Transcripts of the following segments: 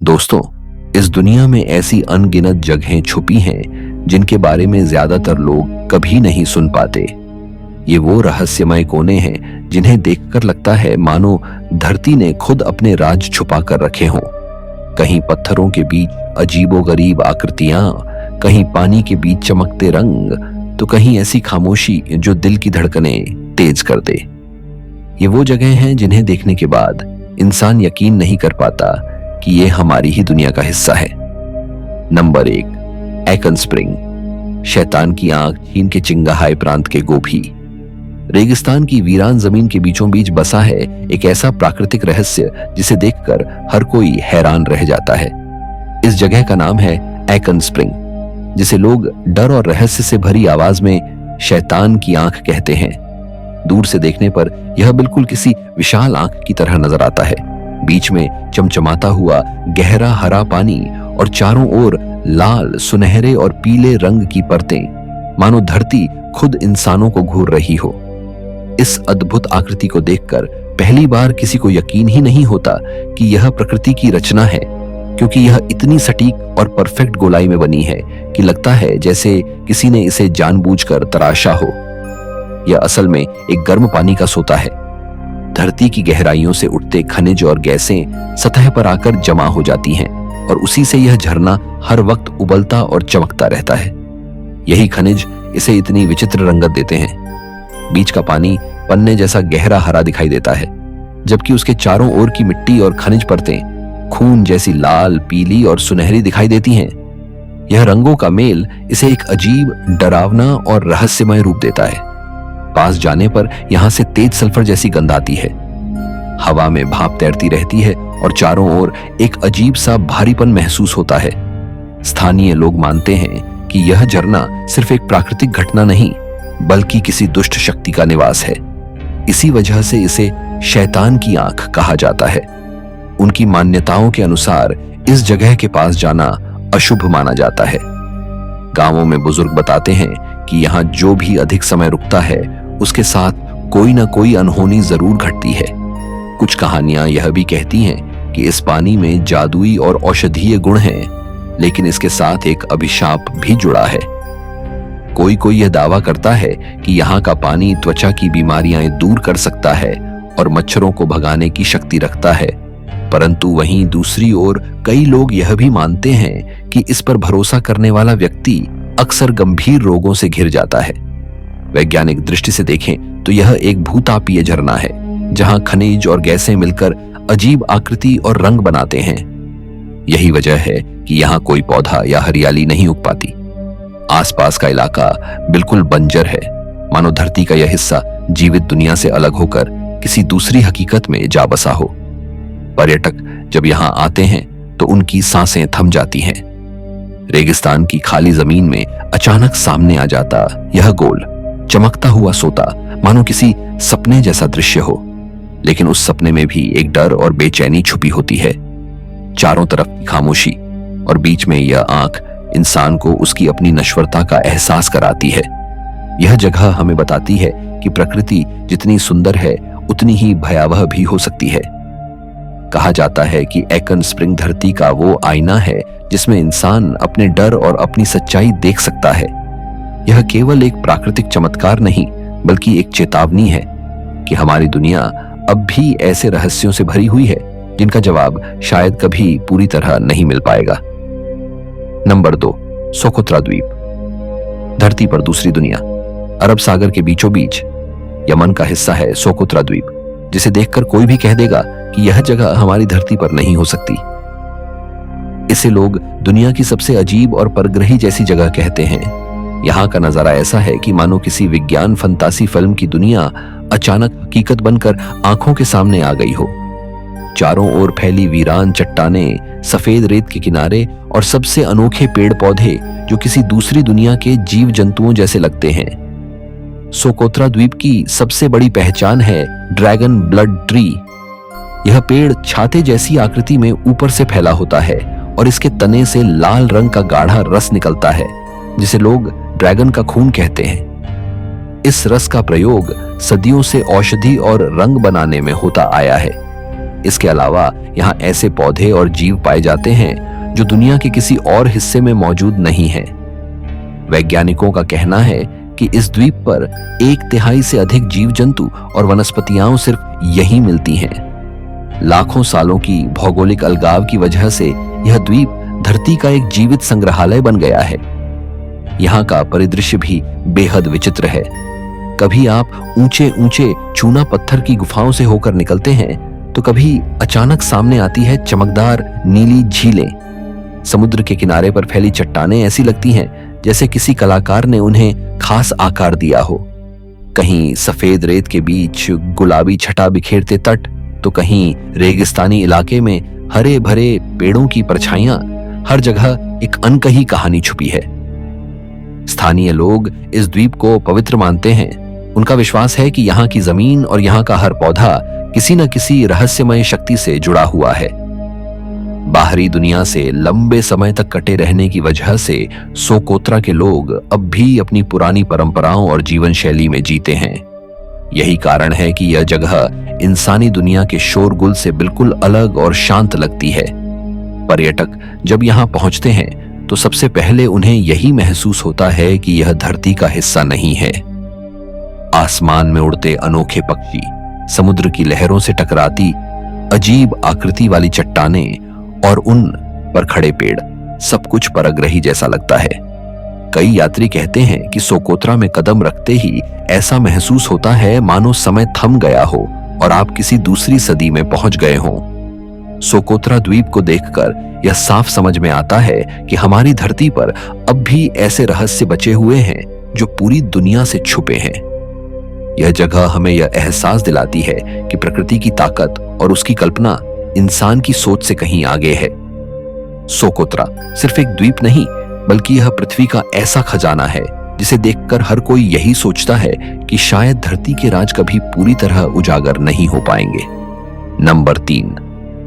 दोस्तों, इस दुनिया में ऐसी अनगिनत जगहें छुपी हैं जिनके बारे में ज्यादातर लोग कभी नहीं सुन पाते। ये वो रहस्यमय कोने हैं जिन्हें देखकर लगता है मानो धरती ने खुद अपने राज छुपा कर रखे हों। कहीं पत्थरों के बीच अजीबोगरीब आकृतियां, कहीं पानी के बीच चमकते रंग, तो कहीं ऐसी खामोशी जो दिल की धड़कनें तेज कर दे। ये वो जगह हैं जिन्हें देखने के बाद इंसान यकीन नहीं कर पाता कि ये हमारी ही दुनिया का हिस्सा है। नंबर 1, एकन स्प्रिंग, शैतान की आंख चीन के चिंगाहाई प्रांत के गोभी। रेगिस्तान की वीरान जमीन के बीचों बीच बसा है एक ऐसा प्राकृतिक रहस्य जिसे देखकर हर कोई हैरान रह जाता है। इस जगह का नाम है एकन स्प्रिंग, जिसे लोग डर और रहस्य से भरी आवाज में शैतान की आंख कहते हैं। दूर से देखने पर यह बिल्कुल किसी विशाल आंख की तरह नजर आता है। बीच में चमचमाता हुआ गहरा हरा पानी और चारों ओर लाल, सुनहरे और पीले रंग की परतें, मानो धरती खुद इंसानों को घूर रही हो। इस अद्भुत आकृति को देखकर पहली बार किसी को यकीन ही नहीं होता कि यह प्रकृति की रचना है, क्योंकि यह इतनी सटीक और परफेक्ट गोलाई में बनी है कि लगता है जैसे किसी ने इसे जानबूझकर तराशा हो। यह असल में एक गर्म पानी का सोता है। धरती की गहराइयों से उठते खनिज और गैसें सतह पर आकर जमा हो जाती हैं और उसी से यह झरना हर वक्त उबलता और चमकता रहता है। यही खनिज इसे इतनी विचित्र रंगत देते हैं। बीच का पानी पन्ने जैसा गहरा हरा दिखाई देता है, जबकि उसके चारों ओर की मिट्टी और खनिज परतें खून जैसी लाल, पीली और सुनहरी दिखाई देती हैं। यह रंगों का मेल इसे एक अजीब, डरावना और रहस्यमय रूप देता है। पास जाने पर यहां से तेज सल्फर जैसी गंध आती है। हवा में भाप तैरती रहती है और चारों ओर एक अजीब सा भारीपन महसूस होता है। स्थानीय लोग मानते हैं कि यह झरना सिर्फ एक प्राकृतिक घटना नहीं, बल्कि किसी दुष्ट शक्ति का निवास है। इसी वजह से इसे शैतान की आंख कहा जाता है। उनकी मान्यताओं के अनुसार इस जगह के पास जाना अशुभ माना जाता है। गांवों में बुजुर्ग बताते हैं कि यहाँ जो भी अधिक समय रुकता है उसके साथ कोई ना कोई अनहोनी जरूर घटती है। कुछ कहानियां यह भी कहती हैं कि इस पानी में जादुई और औषधीय गुण हैं, लेकिन इसके साथ एक अभिशाप भी जुड़ा है। कोई कोई यह दावा करता है कि यहाँ का पानी त्वचा की बीमारियां दूर कर सकता है और मच्छरों को भगाने की शक्ति रखता है, परंतु वहीं दूसरी ओर कई लोग यह भी मानते हैं कि इस पर भरोसा करने वाला व्यक्ति अक्सर गंभीर रोगों से घिर जाता है। वैज्ञानिक दृष्टि से देखें तो यह एक भूतापीय झरना है, जहां खनिज और गैसें मिलकर अजीब आकृति और रंग बनाते हैं। यही वजह है कि यहाँ कोई पौधा या हरियाली नहीं उग पाती। आसपास का इलाका बिल्कुल बंजर है, मानो धरती का यह हिस्सा जीवित दुनिया से अलग होकर किसी दूसरी हकीकत में जा बसा हो। पर्यटक जब यहाँ आते हैं तो उनकी सांसें थम जाती हैं। रेगिस्तान की खाली जमीन में अचानक सामने आ जाता यह गोल, चमकता हुआ सोता मानो किसी सपने जैसा दृश्य हो, लेकिन उस सपने में भी एक डर और बेचैनी छुपी होती है। चारों तरफ खामोशी और बीच में यह आंख इंसान को उसकी अपनी नश्वरता का एहसास कराती है। यह जगह हमें बताती है कि प्रकृति जितनी सुंदर है उतनी ही भयावह भी हो सकती है। कहा जाता है कि एकन स्प्रिंग धरती का वो आईना है जिसमें इंसान अपने डर और अपनी सच्चाई देख सकता है। यह केवल एक प्राकृतिक चमत्कार नहीं, बल्कि एक चेतावनी है कि हमारी दुनिया अब भी ऐसे रहस्यों से भरी हुई है जिनका जवाब शायद कभी पूरी तरह नहीं मिल पाएगा। नंबर 2, सोकोत्रा द्वीप, धरती पर दूसरी दुनिया। अरब सागर के बीचों बीच यमन का हिस्सा है सोकोत्रा द्वीप, जिसे देखकर कोई भी कह देगा कि यह जगह हमारी धरती पर नहीं हो सकती। इसे लोग दुनिया की सबसे अजीब और परग्रही जैसी जगह कहते हैं। यहाँ का नजारा ऐसा है कि मानो किसी विज्ञान फंतासी फिल्म की दुनिया अचानक हकीकत बनकर आंखों के सामने आ गई हो। चारों ओर फैली वीरान चट्टानें, सफेद रेत के किनारे और सबसे अनोखे पेड़ पौधे जो किसी दूसरी दुनिया के जीव जंतुओं जैसे लगते हैं। सोकोत्रा द्वीप की सबसे बड़ी पहचान है ड्रैगन ब्लड ट्री। यह पेड़ छाते जैसी आकृति में ऊपर से फैला होता है और इसके तने से लाल रंग का गाढ़ा रस निकलता है, जिसे लोग ड्रैगन का खून कहते हैं। इस रस का प्रयोग सदियों से औषधि और रंग बनाने में होता आया है। इसके अलावा यहाँ ऐसे पौधे और जीव पाए जाते हैं जो दुनिया के किसी और हिस्से में मौजूद नहीं हैं। वैज्ञानिकों का कहना है कि इस द्वीप पर 1/3 से अधिक जीव जंतु और वनस्पतियां सिर्फ यहीं मिलती हैं। लाखों सालों की भौगोलिक अलगाव की वजह से यह द्वीप धरती का एक जीवित संग्रहालय बन गया है। यहाँ का परिदृश्य भी बेहद विचित्र है। कभी आप ऊंचे ऊंचे चूना पत्थर की गुफाओं से होकर निकलते हैं तो कभी अचानक सामने आती है चमकदार नीली झीलें। समुद्र के किनारे पर फैली चट्टानें ऐसी लगती हैं जैसे किसी कलाकार ने उन्हें खास आकार दिया हो। कहीं सफेद रेत के बीच गुलाबी छटा बिखेरते तट, तो कहीं रेगिस्तानी इलाके में हरे भरे पेड़ों की परछाइयां। हर जगह एक अनकही कहानी छुपी है। स्थानीय लोग इस द्वीप को पवित्र मानते हैं। उनका विश्वास है कि यहाँ की जमीन और यहाँ का हर पौधा किसी न किसी रहस्यमय शक्ति से जुड़ा हुआ है। बाहरी दुनिया से लंबे समय तक कटे रहने की वजह से सोकोत्रा के लोग अब भी अपनी पुरानी परंपराओं और जीवन शैली में जीते हैं। यही कारण है कि यह जगह इंसानी दुनिया के शोरगुल से बिल्कुल अलग और शांत लगती है। पर्यटक जब यहाँ पहुंचते हैं तो सबसे पहले उन्हें यही महसूस होता है कि यह धरती का हिस्सा नहीं है। आसमान में उड़ते अनोखे पक्षी, समुद्र की लहरों से टकराती अजीब आकृति वाली चट्टानें और उन पर खड़े पेड़, सब कुछ परग्रही जैसा लगता है। कई यात्री कहते हैं कि सोकोत्रा में कदम रखते ही ऐसा महसूस होता है मानो समय थम गया हो और आप किसी दूसरी सदी में पहुंच गए हों। सोकोत्रा द्वीप को देखकर यह साफ समझ में आता है कि हमारी धरती पर अब भी ऐसे रहस्य बचे हुए हैं जो पूरी दुनिया से छुपे हैं। यह जगह हमें यह एहसास दिलाती है कि प्रकृति की ताकत और उसकी कल्पना इंसान की सोच से कहीं आगे है। सोकोत्रा सिर्फ एक द्वीप नहीं, बल्कि यह पृथ्वी का ऐसा खजाना है जिसे देखकर हर कोई यही सोचता है कि शायद धरती के राज कभी पूरी तरह उजागर नहीं हो पाएंगे। नंबर 3,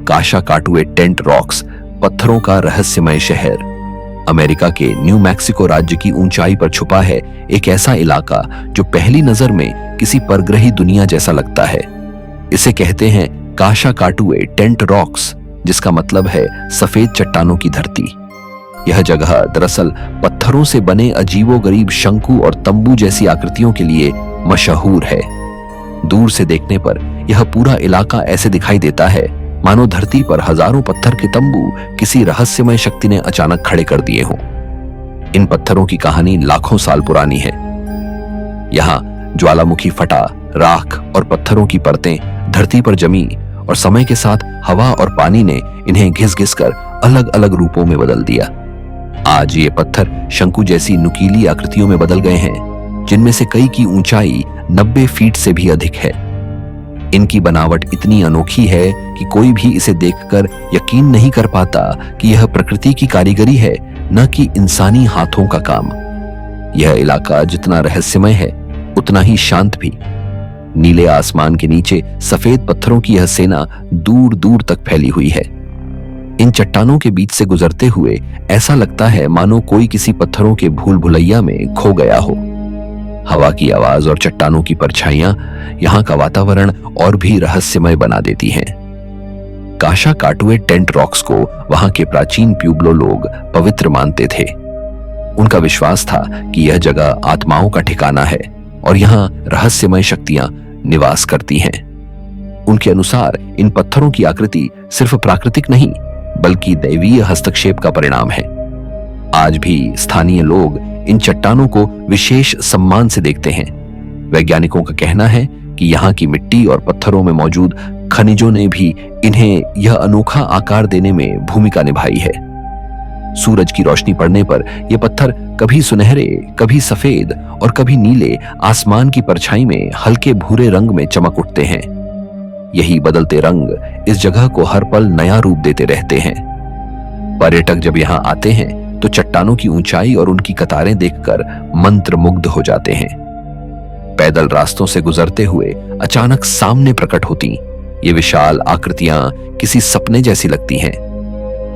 काशा काटुए टेंट रॉक्स, पत्थरों का रहस्यमय शहर। अमेरिका के न्यू मैक्सिको राज्य की ऊंचाई पर छुपा है एक ऐसा इलाका जो पहली नजर में किसी परग्रही दुनिया जैसा लगता है। इसे कहते हैं काशा काटुए टेंट रॉक्स, जिसका मतलब है सफेद चट्टानों की धरती। यह जगह दरअसल पत्थरों से बने अजीबोगरीब शंकु और तंबू जैसी आकृतियों के लिए मशहूर है। दूर से देखने पर यह पूरा इलाका ऐसे दिखाई देता है मानो धरती पर हजारों पत्थर के तंबू किसी रहस्यमय शक्ति ने अचानक खड़े कर दिए हों। इन पत्थरों की कहानी लाखों साल पुरानी है। यहाँ ज्वालामुखी फटा, राख और पत्थरों की परतें धरती पर जमी और समय के साथ हवा और पानी ने इन्हें घिस घिस कर अलग अलग रूपों में बदल दिया। आज ये पत्थर शंकु जैसी नुकीली आकृतियों में बदल गए हैं, जिनमें से कई की ऊंचाई 90 फीट से भी अधिक है। इनकी बनावट इतनी अनोखी है कि कोई भी इसे देखकर यकीन नहीं कर पाता कि यह प्रकृति की कारीगरी है, न कि इंसानी हाथों का काम। यह इलाका जितना रहस्यमय है उतना ही शांत भी। नीले आसमान के नीचे सफेद पत्थरों की यह सेना दूर दूर तक फैली हुई है। इन चट्टानों के बीच से गुजरते हुए ऐसा लगता है मानो कोई किसी पत्थरों के भूल भुलैया में खो गया हो। हवा की आवाज और चट्टानों की परछाइयां यहाँ का वातावरण और भी रहस्यमय बना देती हैं। काशा काटुए टेंट रॉक्स को वहां के प्राचीन प्यूब्लो लोग पवित्र मानते थे। उनका विश्वास था कि यह जगह आत्माओं का ठिकाना है और यहाँ रहस्यमय शक्तियां निवास करती हैं। उनके अनुसार इन पत्थरों की आकृति सिर्फ प्राकृतिक नहीं, बल्कि दैवीय हस्तक्षेप का परिणाम है। आज भी स्थानीय लोग इन चट्टानों को विशेष सम्मान से देखते हैं। वैज्ञानिकों का कहना है कि यहाँ की मिट्टी और पत्थरों में मौजूद खनिजों ने भी इन्हें यह अनोखा आकार देने में भूमिका निभाई है। सूरज की रोशनी पड़ने पर ये पत्थर कभी सुनहरे, कभी सफेद और कभी नीले आसमान की परछाई में हल्के भूरे रंग में चमक उठते हैं। यही बदलते रंग इस जगह को हर पल नया रूप देते रहते हैं। पर्यटक जब यहाँ आते हैं तो चट्टानों की ऊंचाई और उनकी कतारें देखकर मंत्रमुग्ध हो जाते हैं। पैदल रास्तों से गुजरते हुए अचानक सामने प्रकट होती ये विशाल आकृतियां किसी सपने जैसी लगती हैं।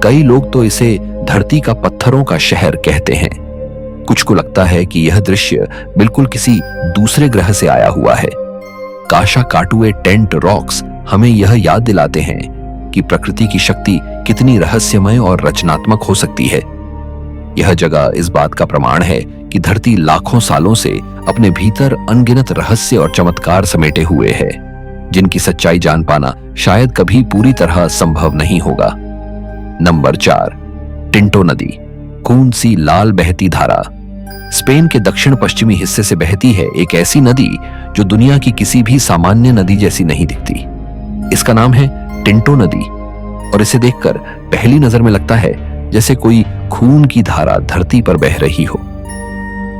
कई लोग तो इसे धरती का पत्थरों का शहर कहते हैं। कुछ को लगता है कि यह दृश्य बिल्कुल किसी दूसरे ग्रह से आया हुआ है। काशा काटुए टेंट रॉक्स हमें यह याद दिलाते हैं कि प्रकृति की शक्ति कितनी रहस्यमय और रचनात्मक हो सकती है। यह जगह इस बात का प्रमाण है कि धरती लाखों सालों से अपने भीतर अनगिनत रहस्य और चमत्कार समेटे हुए है, जिनकी सच्चाई जान पाना शायद कभी पूरी तरह संभव नहीं होगा। नंबर 4, टिंटो नदी, खून सी लाल बहती धारा। स्पेन के दक्षिण पश्चिमी हिस्से से बहती है एक ऐसी नदी जो दुनिया की किसी भी सामान्य नदी जैसी नहीं दिखती। इसका नाम है टिंटो नदी और इसे देखकर पहली नजर में लगता है जैसे कोई खून की धारा धरती पर बह रही हो।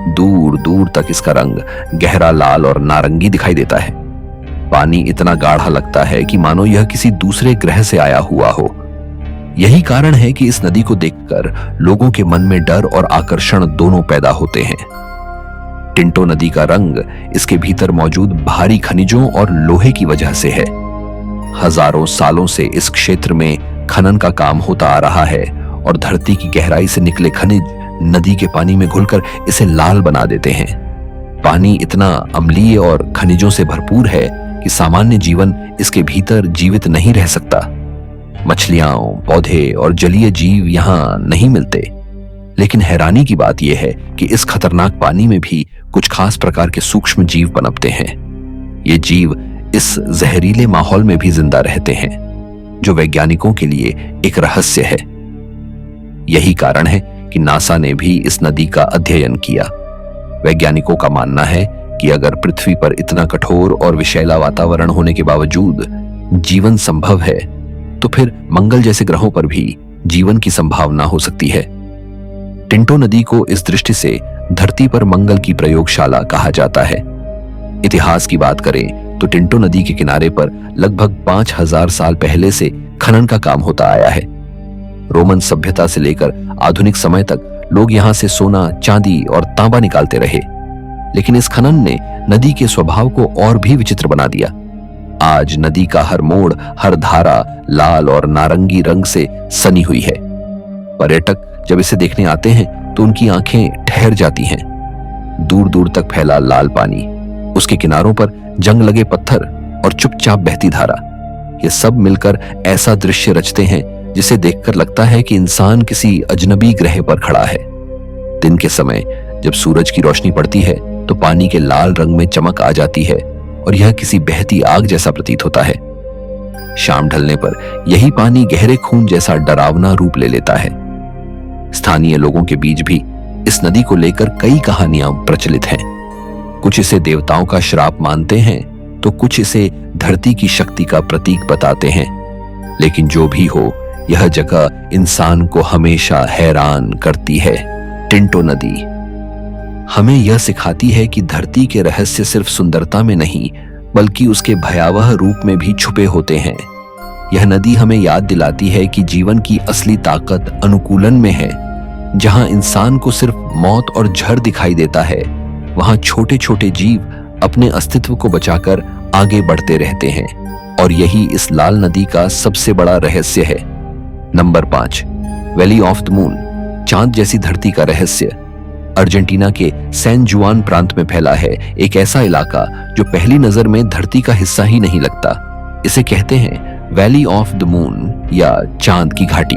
दूर दूर तक इसका रंग गहरा लाल और नारंगी दिखाई देता है। पानी इतना गाढ़ा लगता है कि मानो यह किसी दूसरे ग्रह से आया हुआ हो। यही कारण है कि इस नदी को देखकर लोगों के मन में डर और आकर्षण दोनों पैदा होते हैं। टिंटो नदी का रंग इसके भीतर मौजूद भारी खनिजों और लोहे की वजह से है। हजारों सालों से इस क्षेत्र में खनन का काम होता आ रहा है और धरती की गहराई से निकले खनिज नदी के पानी में घुलकर इसे लाल बना देते हैं। पानी इतना अम्लीय और खनिजों से भरपूर है कि सामान्य जीवन इसके भीतर जीवित नहीं रह सकता। मछलियां, पौधे और जलीय जीव यहां नहीं मिलते। लेकिन हैरानी की बात यह है कि इस खतरनाक पानी में भी कुछ खास प्रकार के सूक्ष्म जीव पनपते हैं। ये जीव इस जहरीले माहौल में भी जिंदा रहते हैं, जो वैज्ञानिकों के लिए एक रहस्य है। यही कारण है कि नासा ने भी इस नदी का अध्ययन किया। वैज्ञानिकों का मानना है कि अगर पृथ्वी पर इतना कठोर और विषैला वातावरण होने के बावजूद जीवन संभव है, तो फिर मंगल जैसे ग्रहों पर भी जीवन की संभावना हो सकती है। टिंटो नदी को इस दृष्टि से धरती पर मंगल की प्रयोगशाला कहा जाता है। इतिहास की बात करें तो टिंटो नदी के किनारे पर लगभग 5000 साल पहले से खनन का काम होता आया है। रोमन सभ्यता से लेकर आधुनिक समय तक लोग यहां से सोना, चांदी और तांबा निकालते रहे। लेकिन इस खनन ने नदी के स्वभाव को और भी विचित्र बना दिया। आज नदी का हर मोड़, हर धारा लाल और नारंगी रंग से सनी हुई है। पर्यटक जब इसे देखने आते हैं तो उनकी आंखें ठहर जाती हैं। दूर दूर तक फैला लाल पानी, उसके किनारों पर जंग लगे पत्थर और चुपचाप बहती धारा, ये सब मिलकर ऐसा दृश्य रचते हैं जिसे देखकर लगता है कि इंसान किसी अजनबी ग्रह पर खड़ा है। दिन के समय जब सूरज की रोशनी पड़ती है तो पानी के लाल रंग में चमक आ जाती है और यह किसी बहती आग जैसा प्रतीत होता है। शाम ढलने पर यही पानी गहरे खून जैसा डरावना रूप ले लेता है। स्थानीय लोगों के बीच भी इस नदी को लेकर कई कहानियां प्रचलित हैं। कुछ इसे देवताओं का श्राप मानते हैं तो कुछ इसे धरती की शक्ति का प्रतीक बताते हैं। लेकिन जो भी हो, यह जगह इंसान को हमेशा हैरान करती है। टिंटो नदी हमें यह सिखाती है कि धरती के रहस्य सिर्फ सुंदरता में नहीं बल्कि उसके भयावह रूप में भी छुपे होते हैं। यह नदी हमें याद दिलाती है कि जीवन की असली ताकत अनुकूलन में है। जहां इंसान को सिर्फ मौत और झड़ दिखाई देता है, वहां छोटे छोटे जीव अपने अस्तित्व को बचाकर आगे बढ़ते रहते हैं। और यही इस लाल नदी का सबसे बड़ा रहस्य है। Number 5, valley of the moon, चांद जैसी धरती का रहस्य। अर्जेंटीना के सैन जुआन प्रांत में फैला है एक ऐसा इलाका जो पहली नजर में धरती का हिस्सा ही नहीं लगता। इसे कहते हैं वैली ऑफ द मून या चांद की घाटी।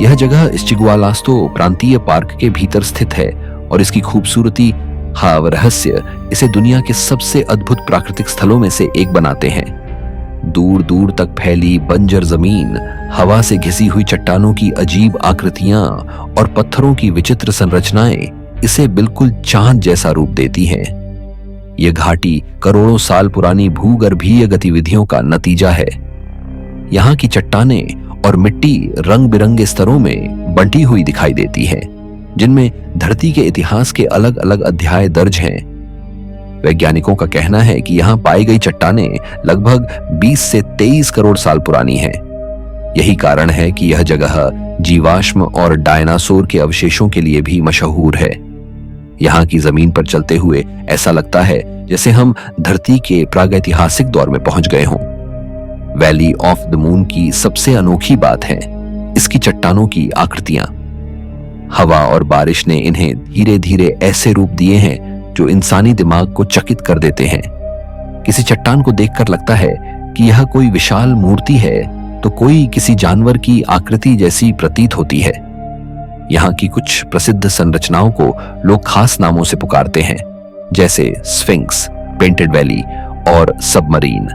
यह जगह इस्चिगुआलास्तो प्रांतीय पार्क के भीतर स्थित है और इसकी खूबसूरती, रहस्य इसे दुनिया के सबसे अद्भुत प्राकृतिक स्थलों में से एक बनाते हैं। दूर दूर तक फैली बंजर जमीन, हवा से घिसी हुई चट्टानों की अजीब आकृतियां और पत्थरों की विचित्र संरचनाएं इसे बिल्कुल चांद जैसा रूप देती हैं। यह घाटी करोड़ों साल पुरानी भूगर्भीय गतिविधियों का नतीजा है। यहाँ की चट्टानें और मिट्टी रंग बिरंगे स्तरों में बंटी हुई दिखाई देती है, जिनमें धरती के इतिहास के अलग अलग अध्याय दर्ज हैं। वैज्ञानिकों का कहना है कि यहां पाई गई चट्टानें लगभग 20 से 23 करोड़ साल पुरानी हैं। यही कारण है कि यह जगह जीवाश्म और डायनासोर के अवशेषों के लिए भी मशहूर है। यहाँ की जमीन पर चलते हुए ऐसा लगता है जैसे हम धरती के प्रागैतिहासिक दौर में पहुंच गए हों। वैली ऑफ द मून की सबसे अनोखी बात है इसकी चट्टानों की आकृतियां। हवा और बारिश ने इन्हें धीरे धीरे ऐसे रूप दिए हैं जो इंसानी दिमाग को चकित कर देते हैं। किसी चट्टान को देखकर लगता है कि यह कोई विशाल मूर्ति है तो कोई किसी जानवर की आकृति जैसी प्रतीत होती है। यहाँ की कुछ प्रसिद्ध संरचनाओं को लोग खास नामों से पुकारते हैं, जैसे स्फिंक्स, पेंटेड वैली और सबमरीन।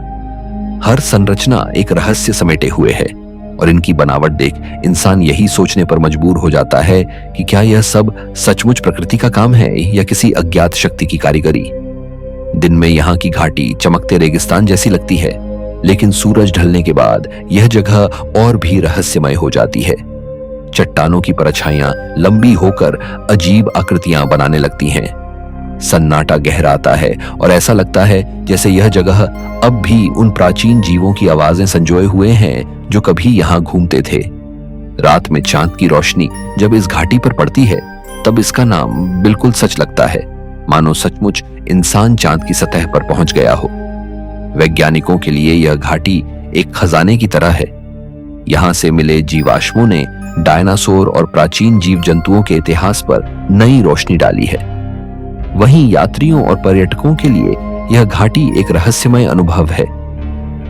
हर संरचना एक रहस्य समेटे हुए है और इनकी बनावट देख इंसान यही सोचने पर मजबूर हो जाता है कि क्या यह सब सचमुच प्रकृति का काम है या किसी अज्ञात शक्ति की कारीगरी। दिन में यहाँ की घाटी चमकते रेगिस्तान जैसी लगती है, लेकिन सूरज ढलने के बाद यह जगह और भी रहस्यमय हो जाती है। चट्टानों की परछाइयां लंबी होकर अजीब आकृतियां बनाने लगती हैं। सन्नाटा गहराता है और ऐसा लगता है जैसे यह जगह अब भी उन प्राचीन जीवों की आवाजें संजोए हुए हैं जो कभी यहाँ घूमते थे। रात में चांद की रोशनी जब इस घाटी पर पड़ती है तब इसका नाम बिल्कुल सच लगता है, मानो सचमुच इंसान चांद की सतह पर पहुंच गया हो। वैज्ञानिकों के लिए यह घाटी एक खजाने की तरह है। यहां से मिले जीवाश्मों ने डायनासोर और प्राचीन जीव जंतुओं के इतिहास पर नई रोशनी डाली है। वहीं यात्रियों और पर्यटकों के लिए यह घाटी एक रहस्यमय अनुभव है।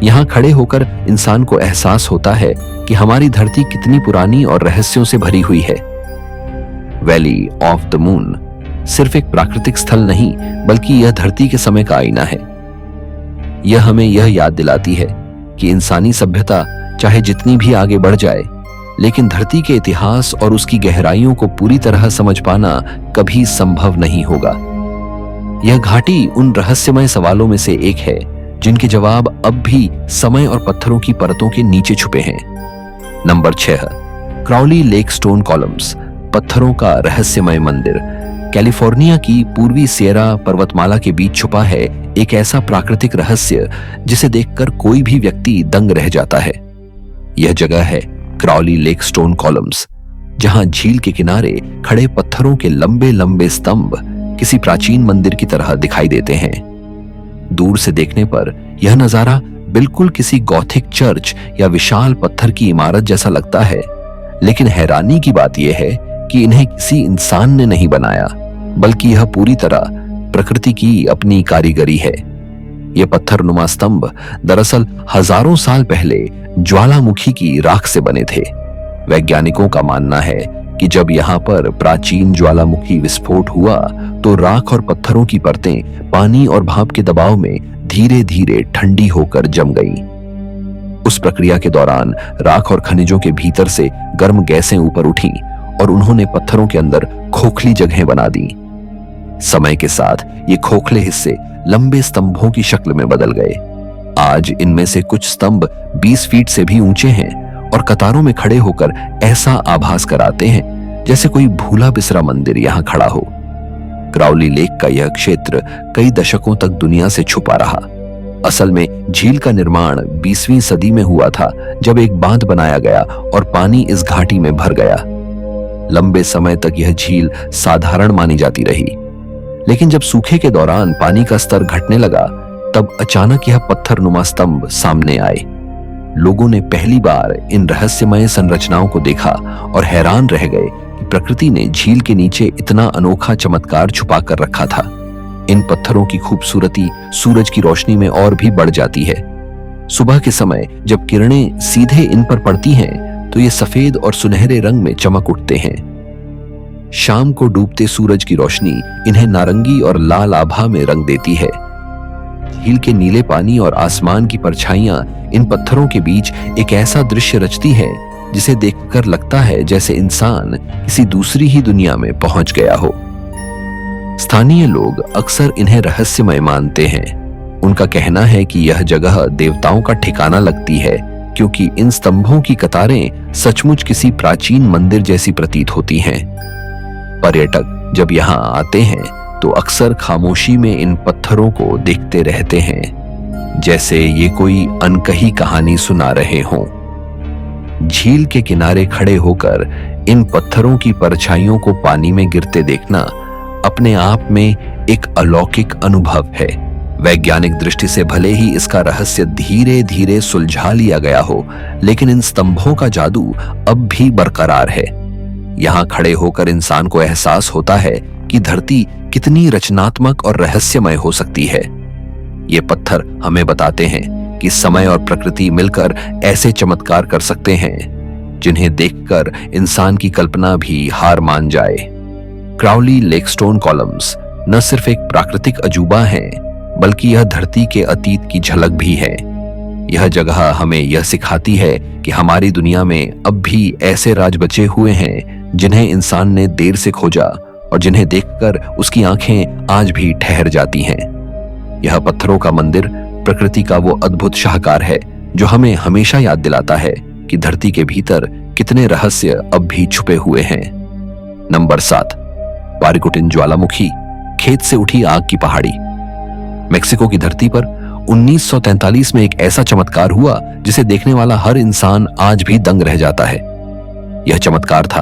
यहाँ खड़े होकर इंसान को एहसास होता है कि हमारी धरती कितनी पुरानी और रहस्यों से भरी हुई है। वैली ऑफ द मून सिर्फ एक प्राकृतिक स्थल नहीं, बल्कि यह धरती के समय का आईना है। यह हमें यह याद दिलाती है कि इंसानी सभ्यता चाहे जितनी भी आगे बढ़ जाए, लेकिन धरती के इतिहास और उसकी गहराइयों को पूरी तरह समझ पाना कभी संभव नहीं होगा। यह घाटी उन रहस्यमय सवालों में से एक है जिनके जवाब अब भी समय और पत्थरों की परतों के नीचे छुपे हैं। Number 6, Crowley lake stone columns, पत्थरों का रहस्यमय मंदिर। कैलिफोर्निया की पूर्वी सियरा पर्वतमाला के बीच छुपा है एक ऐसा प्राकृतिक रहस्य जिसे देखकर कोई भी व्यक्ति दंग रह जाता है। यह जगह है क्राउली लेक स्टोन कॉलम्स, जहां झील के किनारे खड़े पत्थरों के लंबे लंबे स्तंभ किसी प्राचीन मंदिर की तरह दिखाई देते हैं। दूर से देखने पर यह नजारा बिल्कुल किसी गॉथिक चर्च या विशाल पत्थर की इमारत जैसा लगता है, लेकिन हैरानी की बात यह है कि इन्हें किसी इंसान ने नहीं बनाया, बल्कि यह पूरी तरह प्रकृति की अपनी कारीगरी है। ये पत्थरनुमा स्तंभ दरअसल हजारों साल पहले ज्वालामुखी की राख से बने थे। वैज्ञानिकों का मानना है कि जब यहाँ पर प्राचीन ज्वालामुखी विस्फोट हुआ तो राख और पत्थरों की परतें पानी और भाप के दबाव में धीरे धीरे ठंडी होकर जम गईं। उस प्रक्रिया के दौरान राख और खनिजों के भीतर से गर्म गैसें ऊपर उठीं और उन्होंने पत्थरों के अंदर खोखली जगहें बना दी। समय के साथ ये खोखले हिस्से लंबे स्तंभों की शक्ल में बदल गए। आज इनमें से कुछ स्तंभ 20 फीट से भी ऊंचे हैं और कतारों में खड़े होकर ऐसा आभास कराते हैं जैसे कोई भूला बिसरा मंदिर यहां खड़ा हो। क्राउली लेक का यह क्षेत्र कई दशकों तक दुनिया से छुपा रहा। असल में झील का निर्माण 20वीं सदी में हुआ था, जब एक बांध बनाया गया और पानी इस घाटी में भर गया। लंबे समय तक यह झील साधारण मानी जाती रही, लेकिन जब सूखे के दौरान पानी का स्तर घटने लगा तब अचानक यह पत्थरनुमा स्तंभ सामने आए। लोगों ने पहली बार इन रहस्यमय संरचनाओं को देखा और हैरान रह गए कि प्रकृति ने झील के नीचे इतना अनोखा चमत्कार छुपा कर रखा था। इन पत्थरों की खूबसूरती सूरज की रोशनी में और भी बढ़ जाती है। सुबह के समय जब किरणें सीधे इन पर पड़ती हैं तो ये सफेद और सुनहरे रंग में चमक उठते हैं। शाम को डूबते सूरज की रोशनी इन्हें नारंगी और लाल आभा में रंग देती है। झील के नीले पानी और आसमान की परछाइयां इन पत्थरों के बीच एक ऐसा दृश्य रचती है जिसे देखकर लगता है जैसे इंसान किसी दूसरी ही दुनिया में पहुंच गया हो। स्थानीय लोग अक्सर इन्हें रहस्यमय मानते हैं। उनका कहना है कि यह जगह देवताओं का ठिकाना लगती है, क्योंकि इन स्तंभों की कतारें सचमुच किसी प्राचीन मंदिर जैसी प्रतीत होती हैं। पर्यटक जब यहाँ आते हैं तो अक्सर खामोशी में इन पत्थरों को देखते रहते हैं, जैसे ये कोई अनकही कहानी सुना रहे हों। झील के किनारे खड़े होकर इन पत्थरों की परछाइयों को पानी में गिरते देखना अपने आप में एक अलौकिक अनुभव है। वैज्ञानिक दृष्टि से भले ही इसका रहस्य धीरे धीरे सुलझा लिया गया हो, लेकिन इन स्तंभों का जादू अब भी बरकरार है। यहाँ खड़े होकर इंसान को एहसास होता है कि धरती कितनी रचनात्मक और रहस्यमय हो सकती है। ये पत्थर हमें बताते हैं कि समय और प्रकृति मिलकर ऐसे चमत्कार कर सकते हैं जिन्हें देखकर इंसान की कल्पना भी हार मान जाए। क्राउली लेकस्टोन कॉलम्स न सिर्फ एक प्राकृतिक अजूबा है, बल्कि यह धरती के अतीत की झलक भी है। यह जगह हमें यह सिखाती है कि हमारी दुनिया में अब भी ऐसे राज बचे हुए हैं जिन्हें इंसान ने देर से खोजा और जिन्हें देखकर उसकी आंखें आज भी ठहर जाती हैं। यह पत्थरों का मंदिर प्रकृति का वो अद्भुत शाहकार है जो हमें हमेशा याद दिलाता है कि धरती के भीतर कितने रहस्य अब भी छुपे हुए हैं। नंबर 7, पारिकुटिन ज्वालामुखी, खेत से उठी आग की पहाड़ी। मेक्सिको की धरती पर 1943 में एक ऐसा चमत्कार हुआ जिसे देखने वाला हर इंसान आज भी दंग रह जाता है। यह चमत्कार था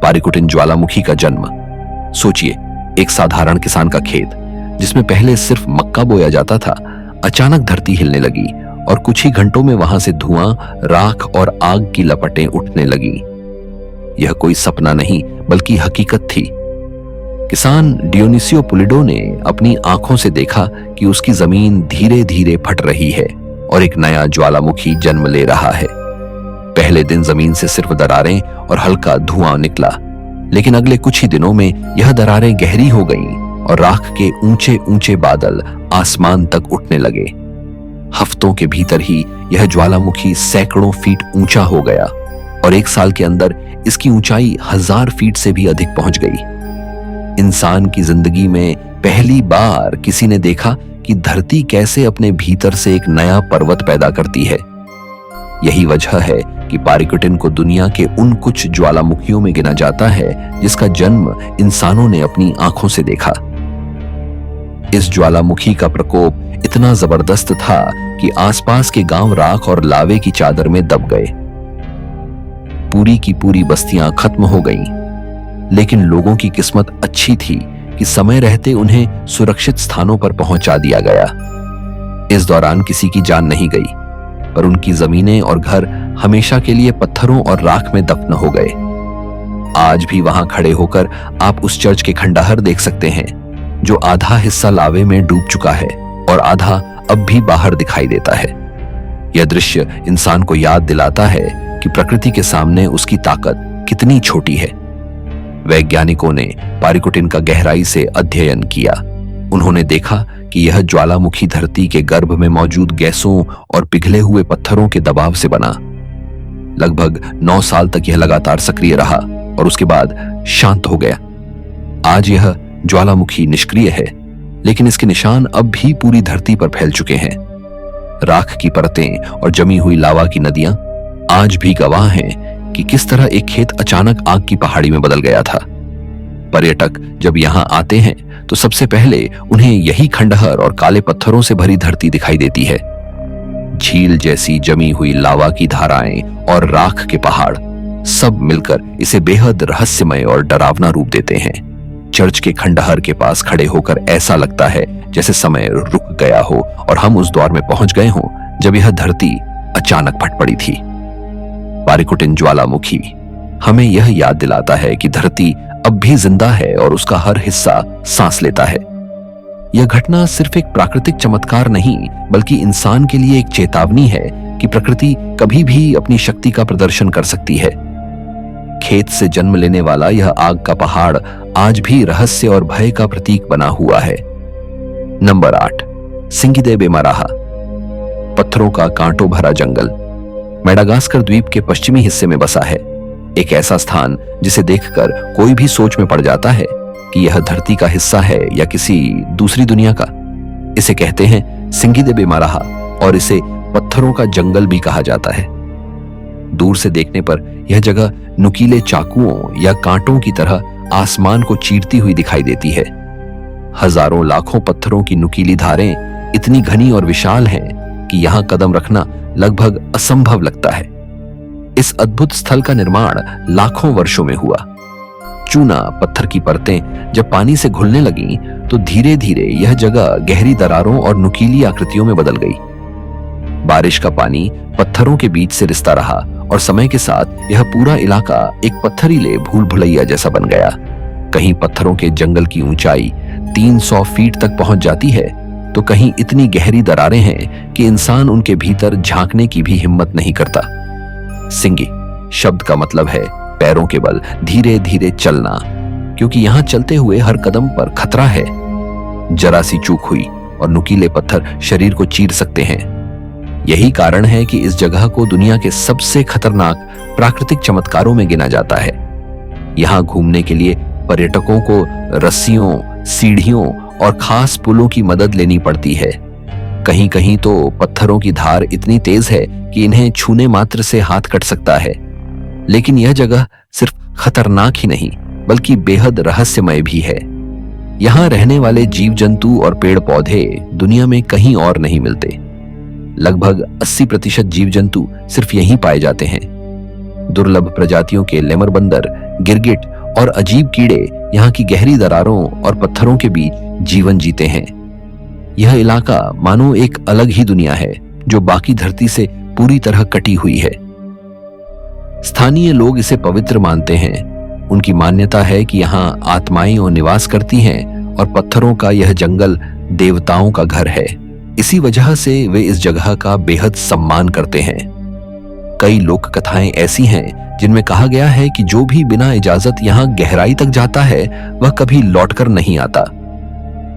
पारिकुटिन ज्वालामुखी का जन्म। सोचिए, एक साधारण किसान का खेत जिसमें पहले सिर्फ मक्का बोया जाता था, अचानक धरती हिलने लगी और कुछ ही घंटों में वहां से धुआं, राख और आग की लपटें उठने लगी। यह कोई सपना नहीं बल्कि हकीकत थी। किसान डियोनिसियो पुलिडो ने अपनी आंखों से देखा कि उसकी जमीन धीरे धीरे फट रही है और एक नया ज्वालामुखी जन्म ले रहा है। पहले दिन जमीन से सिर्फ दरारें और हल्का धुआं निकला, लेकिन अगले कुछ ही दिनों में यह दरारें गहरी हो गईं और राख के ऊंचे ऊंचे बादल आसमान तक उठने लगे। हफ्तों के भीतर ही यह ज्वालामुखी सैकड़ों फीट ऊंचा हो गया और एक साल के अंदर इसकी ऊंचाई 1000 फीट से भी अधिक पहुंच गई। इंसान की जिंदगी में पहली बार किसी ने देखा कि धरती कैसे अपने भीतर से एक नया पर्वत पैदा करती है। यही वजह है कि पारिकुटिन को दुनिया के उन कुछ ज्वालामुखियों में गिना जाता है जिसका जन्म इंसानों ने अपनी आंखों से देखा। इस ज्वालामुखी का प्रकोप इतना जबरदस्त था कि आसपास के गांव राख और लावे की चादर में दब गए। पूरी की पूरी बस्तियां खत्म हो गईं, लेकिन लोगों की किस्मत अच्छी थी कि समय रहते उन्हें सुरक्षित स्थानों पर पहुंचा दिया गया। इस दौरान किसी की जान नहीं गई, पर उनकी जमीनें और घर हमेशा के लिए पत्थरों और राख में दफन हो गए। आज भी वहां खड़े होकर आप उस चर्च के खंडहर देख सकते हैं जो आधा हिस्सा लावे में डूब चुका है और आधा अब भी बाहर दिखाई देता है। यह दृश्य इंसान को याद दिलाता है कि प्रकृति के सामने उसकी ताकत कितनी छोटी है। वैज्ञानिकों ने पारिकुटिन का गहराई से अध्ययन किया। उन्होंने देखा कि यह ज्वालामुखी धरती के गर्भ में मौजूद गैसों और पिघले हुए पत्थरों के दबाव से बना। लगभग 9 साल तक यह लगातार सक्रिय रहा और उसके बाद शांत हो गया। आज यह ज्वालामुखी निष्क्रिय है, लेकिन इसके निशान अब भी पूरी धरती पर फैल चुके हैं। राख की परतें और जमी हुई लावा की नदियां आज भी गवाह हैं कि किस तरह एक खेत अचानक आग की पहाड़ी में बदल गया था। पर्यटक जब यहां आते हैं तो सबसे पहले उन्हें यही खंडहर और काले पत्थरों से भरी धरती दिखाई देती है। झील जैसी जमी हुई लावा की धाराएं और राख के पहाड़ सब मिलकर इसे बेहद रहस्यमय और डरावना रूप देते हैं। चर्च के खंडहर के पास खड़े होकर ऐसा लगता है जैसे समय रुक गया हो और हम उस दौर में पहुंच गए हों जब यह धरती अचानक फट पड़ी थी। पारिकुटिन ज्वालामुखी हमें यह याद दिलाता है कि धरती अब भी जिंदा है और उसका हर हिस्सा सांस लेता है। यह घटना सिर्फ एक प्राकृतिक चमत्कार नहीं, बल्कि इंसान के लिए एक चेतावनी है कि प्रकृति कभी भी अपनी शक्ति का प्रदर्शन कर सकती है। खेत से जन्म लेने वाला यह आग का पहाड़ आज भी रहस्य और भय का प्रतीक बना हुआ है। नंबर 8, सिंगी दे बेमाराहा, पत्थरों का कांटों भरा जंगल। मेडागास्कर द्वीप के पश्चिमी हिस्से में बसा है एक ऐसा स्थान जिसे देखकर कोई भी सोच में पड़ जाता है कि यह धरती का हिस्सा है या किसी दूसरी दुनिया का। इसे कहते हैं सिंगी दे बेमाराहा और इसे पत्थरों का जंगल भी कहा जाता है। दूर से देखने पर यह जगह नुकीले चाकुओं या कांटों की तरह आसमान को चीरती हुई दिखाई देती है। हजारों लाखों पत्थरों की नुकीली धारें इतनी घनी और विशाल हैं कि यहां कदम रखना लगभग असंभव लगता है। इस अद्भुत स्थल का निर्माण लाखों वर्षों में हुआ। चूना पत्थर की परतें जब पानी से घुलने लगीं, तो धीरे धीरे यह जगह गहरी दरारों और नुकीली आकृतियों में बदल गई। बारिश का पानी पत्थरों के बीच से रिसता रहा और समय के साथ यह पूरा इलाका एक पत्थरीले भूल भुलैया जैसा बन गया। कहीं पत्थरों के जंगल की ऊंचाई 300 फीट तक पहुंच जाती है, तो कहीं इतनी गहरी दरारें हैं कि इंसान उनके भीतर झांकने की भी हिम्मत नहीं करता। सिंगी शब्द का मतलब है पैरों के बल धीरे धीरे चलना, क्योंकि यहां चलते हुए हर कदम पर खतरा है। जरा सी चूक हुई और नुकीले पत्थर शरीर को चीर सकते हैं। यही कारण है कि इस जगह को दुनिया के सबसे खतरनाक प्राकृतिक चमत्कारों में गिना जाता है। यहां घूमने के लिए पर्यटकों को रस्सियों, सीढ़ियों और खास पुलों की मदद लेनी पड़ती है। कहीं कहीं तो पत्थरों की धार इतनी तेज है कि इन्हें छूने मात्र से हाथ कट सकता है। लेकिन यह जगह सिर्फ खतरनाक ही नहीं बल्कि बेहद रहस्यमय भी है। यहां रहने वाले जीव जंतु और पेड़ पौधे दुनिया में कहीं और नहीं मिलते। लगभग 80% जीव जंतु सिर्फ यहीं पाए जाते हैं। दुर्लभ प्रजातियों के लेमर बंदर, गिरगिट और अजीब कीड़े यहाँ की गहरी दरारों और पत्थरों के बीच जीवन जीते हैं। यह इलाका मानो एक अलग ही दुनिया है जो बाकी धरती से पूरी तरह कटी हुई है। स्थानीय लोग इसे पवित्र मानते हैं। उनकी मान्यता है कि यहाँ आत्माएं और निवास करती हैं और पत्थरों का यह जंगल देवताओं का घर है। इसी वजह से वे इस जगह का बेहद सम्मान करते हैं। कई लोक कथाएं ऐसी हैं जिनमें कहा गया है कि जो भी बिना इजाजत यहाँ गहराई तक जाता है वह कभी लौटकर नहीं आता।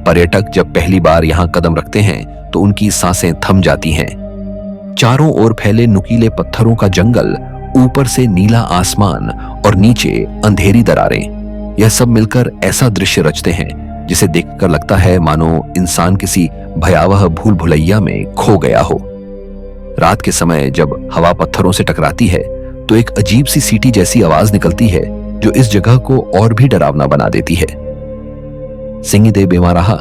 पर्यटक जब पहली बार यहाँ कदम रखते हैं तो उनकी सांसें थम जाती हैं। चारों ओर फैले नुकीले पत्थरों का जंगल, ऊपर से नीला आसमान और नीचे अंधेरी दरारें, यह सब मिलकर ऐसा दृश्य रचते हैं जिसे देखकर लगता है मानो इंसान किसी भयावह भूल भुलैया में खो गया हो। रात के समय जब हवा पत्थरों से टकराती है तो एक अजीब सी सीटी जैसी आवाज निकलती है जो इस जगह को और भी डरावना बना देती है। सिंगी दे बेमाराहा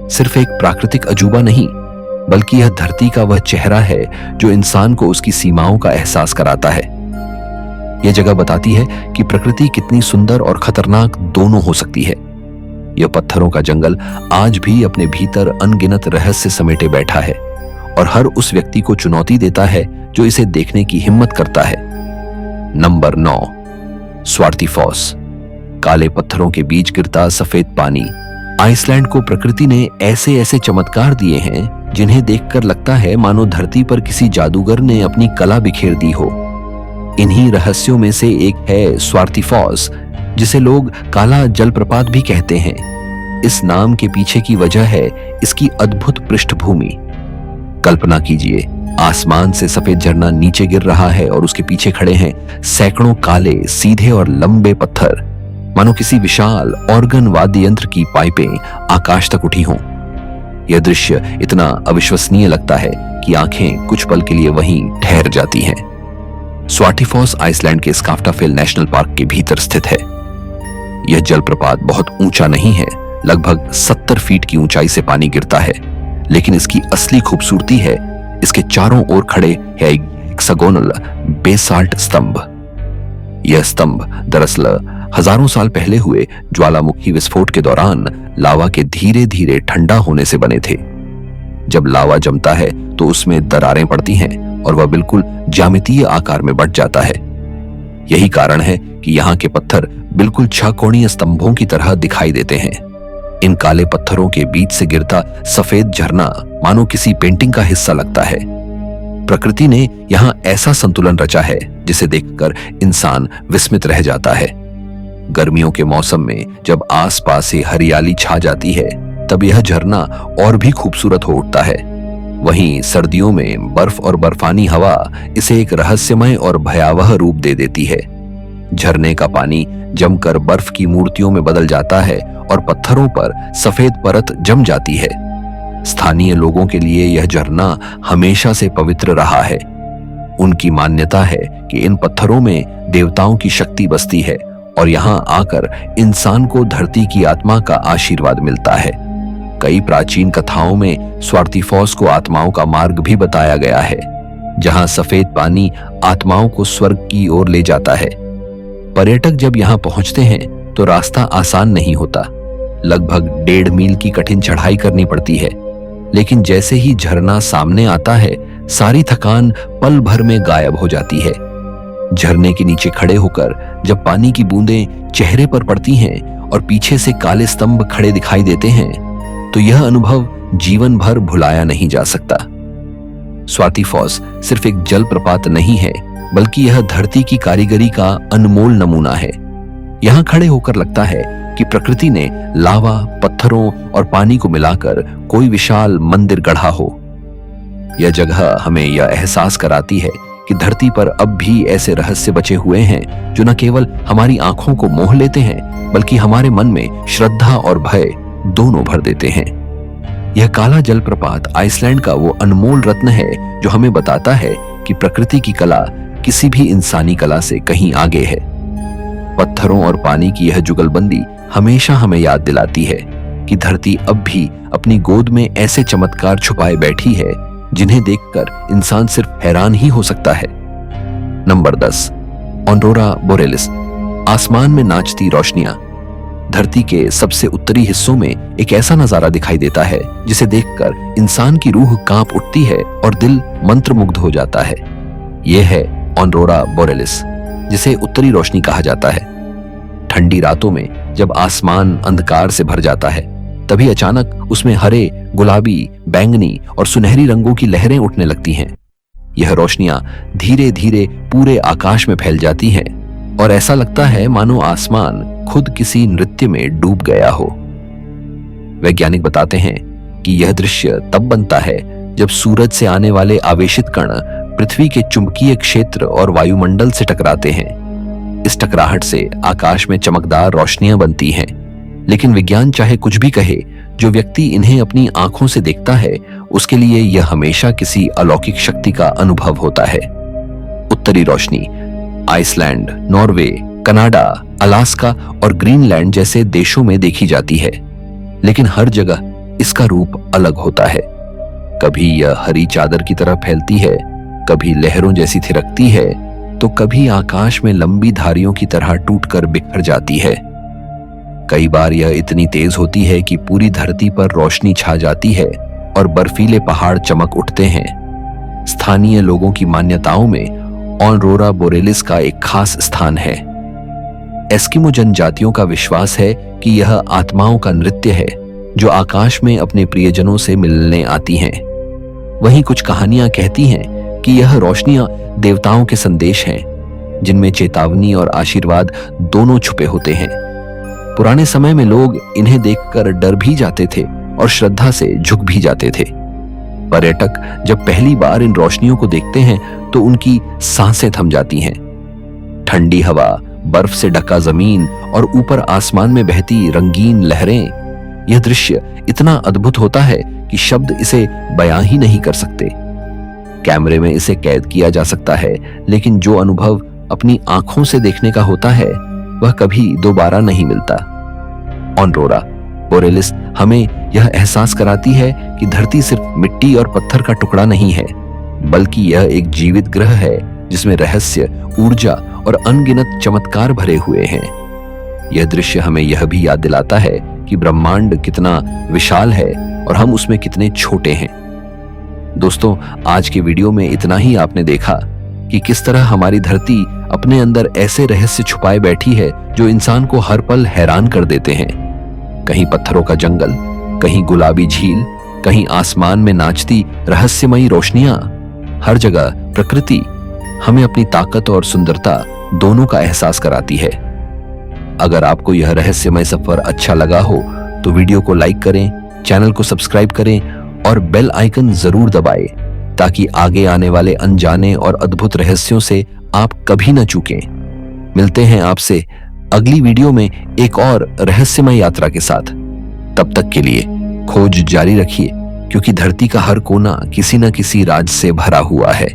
सिर्फ एक प्राकृतिक अजूबा नहीं बल्कि यह धरती का वह चेहरा है जो इंसान को उसकी सीमाओं का एहसास कराता है। यह जगह बताती है कि प्रकृति कितनी सुंदर और खतरनाक दोनों हो सकती है। यह पत्थरों का जंगल आज भी अपने भीतर अनगिनत रहस्य समेटे बैठा है और हर उस व्यक्ति को चुनौती देता है जो इसे देखने की हिम्मत करता है। नंबर 9, स्वार्थी फॉल्स। काले पत्थरों के बीच गिरता सफेद पानी। आइसलैंड को प्रकृति ने ऐसे ऐसे चमत्कार दिए हैं जिन्हें देखकर लगता है मानो धरती पर किसी जादूगर ने अपनी कला बिखेर दी हो। इन्हीं रहस्यों में से एक है स्वार्थी फॉल्स, जिसे लोग काला जलप्रपात भी कहते हैं। इस नाम के पीछे की वजह है इसकी अद्भुत पृष्ठभूमि। कल्पना कीजिए, आसमान से सफेद झरना नीचे गिर रहा है और उसके पीछे खड़े हैं सैकड़ों काले, सीधे और लंबे पत्थर, मानो किसी विशाल ऑर्गन वाद्य यंत्र की पाइपें आकाश तक उठी हों। यह दृश्य इतना अविश्वसनीय लगता है कि आंखें कुछ पल के लिए वहीं ठहर जाती हैं। स्वार्थी फॉल्स आइसलैंड के स्काफ्टाफेल नेशनल पार्क के भीतर स्थित है। यह जलप्रपात बहुत ऊंचा नहीं है, लगभग 70 फीट की ऊंचाई से पानी गिरता है, लेकिन इसकी असली खूबसूरती है इसके चारों ओर खड़े है एक हेक्सागोनल बेसाल्ट स्तंभ। यह स्तंभ दरअसल हजारों साल पहले हुए ज्वालामुखी विस्फोट के दौरान लावा के धीरे धीरे ठंडा होने से बने थे। जब लावा जमता है तो उसमें दरारें पड़ती हैं और वह बिल्कुल ज्यामितीय आकार में बढ़ जाता है। यही कारण है कि यहाँ के पत्थर बिल्कुल छकोणीय स्तंभों की तरह दिखाई देते हैं। इन काले पत्थरों के बीच से गिरता सफेद झरना मानो किसी पेंटिंग का हिस्सा लगता है। प्रकृति ने यहाँ ऐसा संतुलन रचा है जिसे देखकर इंसान विस्मित रह जाता है। गर्मियों के मौसम में जब आसपास से हरियाली छा जाती है तब यह झरना और भी खूबसूरत हो उठता है। वहीं सर्दियों में बर्फ और बर्फानी हवा इसे एक रहस्यमय और भयावह रूप दे देती है। झरने का पानी जमकर बर्फ की मूर्तियों में बदल जाता है और पत्थरों पर सफेद परत जम जाती है। स्थानीय लोगों के लिए यह झरना हमेशा से पवित्र रहा है। उनकी मान्यता है कि इन पत्थरों में देवताओं की शक्ति बसती है और यहाँ आकर इंसान को धरती की आत्मा का आशीर्वाद मिलता है। कई प्राचीन कथाओं में स्वार्थी फॉल्स को आत्माओं का मार्ग भी बताया गया है, जहां सफेद पानी आत्माओं को स्वर्ग की ओर ले जाता है। पर्यटक जब यहाँ पहुंचते हैं तो रास्ता आसान नहीं होता। लगभग 1.5 मील की कठिन चढ़ाई करनी पड़ती है, लेकिन जैसे ही झरना सामने आता है सारी थकान पल भर में गायब हो जाती है। झरने के नीचे खड़े होकर जब पानी की बूंदें चेहरे पर पड़ती हैं और पीछे से काले स्तंभ खड़े दिखाई देते हैं तो यह अनुभव जीवन भर भुलाया नहीं जा सकता। स्वाति फॉल्स सिर्फ एक जलप्रपात नहीं है, बल्कि यह धरती की कारीगरी का अनमोल नमूना है। यहां खड़े होकर लगता है कि प्रकृति ने लावा, पत्थरों और पानी को मिलाकर कोई विशाल मंदिर गढ़ा हो। यह जगह हमें यह एहसास कराती है कि धरती पर अब भी ऐसे रहस्य बचे हुए हैं जो न केवल हमारी आंखों को मोह लेते हैं, बल्कि हमारे मन में श्रद्धा और भय दोनों भर देते हैं। यह काला जलप्रपात आइसलैंड का वो अनमोल रत्न है जो हमें बताता है कि प्रकृति की कला किसी भी इंसानी कला से कहीं आगे है। पत्थरों और पानी की यह जुगलबंदी हमेशा हमें याद दिलाती है कि धरती अब भी अपनी गोद में ऐसे चमत्कार छुपाए बैठी है जिन्हें देखकर इंसान सिर्फ हैरान ही हो सकता है। नंबर 10, ऑरोरा बोरेलिस, आसमान में नाचती रोशनियां। धरती के सबसे उत्तरी हिस्सों में एक ऐसा नजारा दिखाई देता है जिसे देखकर इंसान की रूह कांप उठती है और दिल मंत्रमुग्ध हो जाता है। यह है ऑरोरा बोरेलिस, जिसे उत्तरी रोशनी कहा जाता है। ठंडी रातों में जब आसमान अंधकार से भर जाता है, तभी अचानक उसमें हरे, गुलाबी, बैंगनी और सुनहरी रंगों की लहरें उठने लगती हैं। यह रोशनियां धीरे धीरे पूरे आकाश में फैल जाती हैं और ऐसा लगता है मानो आसमान खुद किसी नृत्य में डूब गया हो। वैज्ञानिक बताते हैं कि यह दृश्य तब बनता है जब सूरज से आने वाले आवेशित कण पृथ्वी के चुंबकीय क्षेत्र और वायुमंडल से टकराते हैं। इस टकराहट से आकाश में चमकदार रोशनियां बनती हैं। लेकिन विज्ञान चाहे कुछ भी कहे, जो व्यक्ति इन्हें अपनी आंखों से देखता है उसके लिए यह हमेशा किसी अलौकिक शक्ति का अनुभव होता है। उत्तरी रोशनी आइसलैंड, नॉर्वे, कनाडा, अलास्का और ग्रीनलैंड जैसे देशों में देखी जाती है, लेकिन हर जगह इसका रूप अलग होता है। कभी यह हरी चादर की तरह फैलती है, कभी लहरों जैसी थिरकती है, तो कभी आकाश में लंबी धारियों की तरह टूटकर बिखर जाती है। कई बार यह इतनी तेज होती है कि पूरी धरती पर रोशनी छा जाती है और बर्फीले पहाड़ चमक उठते हैं। स्थानीय लोगों की मान्यताओं में ऑरोरा बोरेलिस का एक खास स्थान है। एस्किमो जनजातियों का विश्वास है कि यह आत्माओं का नृत्य है जो आकाश में अपने प्रियजनों से मिलने आती हैं। वहीं कुछ कहानियां कहती हैं कि यह रोशनियां देवताओं के संदेश हैं, जिनमें चेतावनी और आशीर्वाद दोनों छुपे होते हैं। पुराने समय में लोग इन्हें देखकर डर भी जाते थे और श्रद्धा से झुक भी जाते थे। पर्यटक जब पहली बार इन रोशनियों को देखते हैं तो उनकी सांसें थम जाती हैं। ठंडी हवा, बर्फ से ढका जमीन और ऊपर आसमान में बहती रंगीन लहरें, यह दृश्य इतना अद्भुत होता है कि शब्द इसे बयां ही नहीं कर सकते। कैमरे में इसे कैद किया जा सकता है, लेकिन जो अनुभव अपनी आंखों से देखने का होता है वह कभी दोबारा नहीं मिलता। ऑरोरा बोरेलिस हमें यह एहसास कराती है कि धरती सिर्फ मिट्टी और पत्थर का टुकड़ा नहीं है, बल्कि यह एक जीवित ग्रह है जिसमें रहस्य, ऊर्जा और अनगिनत चमत्कार भरे हुए हैं। यह दृश्य हमें यह भी याद दिलाता है कि ब्रह्मांड कितना विशाल है और हम उसमें कितने छोटे हैं। दोस्तों, आज के वीडियो में इतना ही आपने देखा कि किस तरह हमारी धरती अपने अंदर ऐसे रहस्य छुपाए बैठी है जो इंसान को हर पल हैरान कर देते हैं। कहीं पत्थरों का जंगल, कहीं गुलाबी झील, कहीं आसमान में नाचती रहस्यमयी रोशनियां। हर जगह प्रकृति हमें अपनी ताकत और सुंदरता दोनों का एहसास कराती है। अगर आपको यह रहस्यमय सफर अच्छा लगा हो तो वीडियो को लाइक करें, चैनल को सब्सक्राइब करें और बेल आइकन जरूर दबाएं ताकि आगे आने वाले अनजाने और अद्भुत रहस्यों से आप कभी न चूकें। मिलते हैं आपसे अगली वीडियो में एक और रहस्यमय यात्रा के साथ। तब तक के लिए खोज जारी रखिए, क्योंकि धरती का हर कोना किसी न किसी राज से भरा हुआ है।